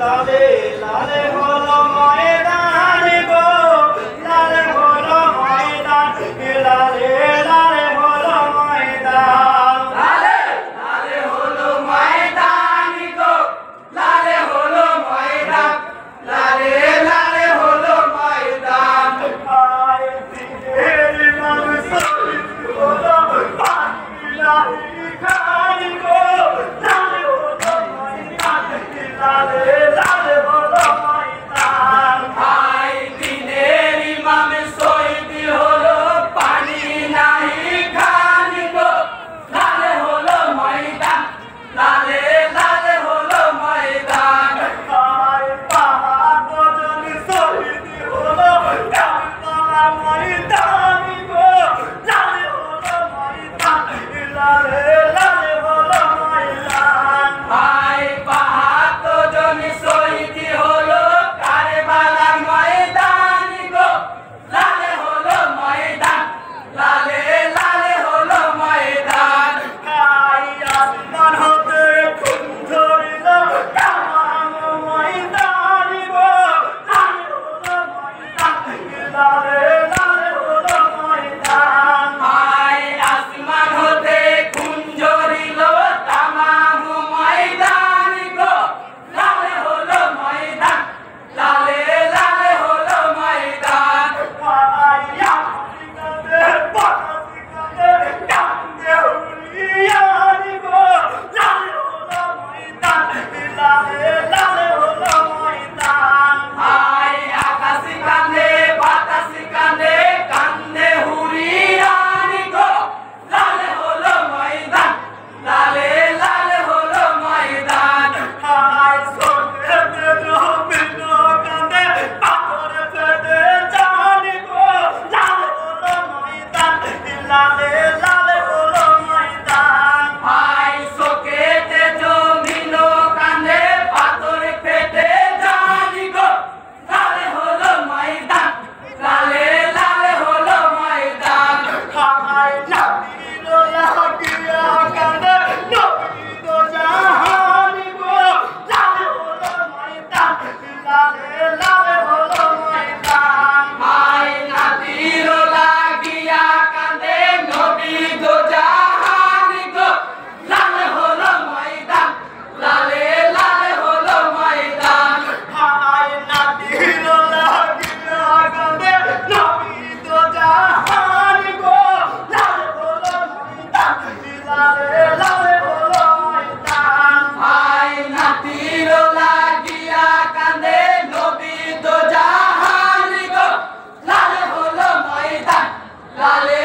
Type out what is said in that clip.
লালে লালে হলো ময়দান গো, লালে হলো ময়দান, লালে লালে হলো ময়দান, লালে লালে হলো ময়দান গো, লালে হলো ময়দান, লালে লালে হলো ময়দান। আয় দিনের মানুষ হলো পানি খাই গো, লালে হলো ময়দান, লালে লালে হলো ময়দান। ভাই দিনের ইমাম শহীদ হলো পানি নাহি খান গো, লালে হলো ময়দান, লালে লালে হলো ময়দান। আয় বাহাদুর শহীদ হলো কারবালা ময়দান গো, লালে হলো ময়দান, লালে লালে হলো ময়দান। ভাই ৭২ জন শহীদ হলো কারবালার ময়দান গো, লালে হলো ময়দান, লালে লালে হলো ময়দান। আয় আসমান হতে খুন ঝরিল তামাম ময়দান গো, লালে হলো ময়দান, লালে লালে হলো ময়দান। ভাই আসমান হতে খুন ঝরিল তামাম ময়দান গো, লালে হলো ময়দান, লালে লালে হলো ময়দান। আয় আফ্রিকাতে বাংলাদেশে কান্দে হুলিয়ান গো, লালে হলো ময়দান, লালে লালে হলো ময়দান। ভাই আকাশ কান্দে বাতাস কান্দে কান্দে হুরিয়ান গো, লালে হলো ময়দান, লালে লালে হলো ময়দান। আয় সোনেতে রবিন কান্দে পাথরে ফেটে জান গো, লালে হলো ময়দান, লালে লালে হলো ময়দান। ভাই শোকেতে জমিন কান্দে পাথর ফেটে জানি গো, লালে হলো ময়দান, লালে লালে হলো ময়দান। আয় নাবির লাগিয়া কান্দে নবী দো জাহান গো, লালে হলো ময়দান, লালে লালে হলো ময়দান। ভাই নাতির লাগিয়া কান্দে নবী দো জাহান গো, লালে হলো ময়দান, লালে লালে হলো ময়দান। আয় নাবির লাগিয়া কান্দে নবী দো জাহান গো, লালে হলো ময়দান, লালে লালে হলো ময়দান। ভাই নাতির লাগিয়া কান্দে নবী দো জাহান গো, লালে হলো ময়দান, লালে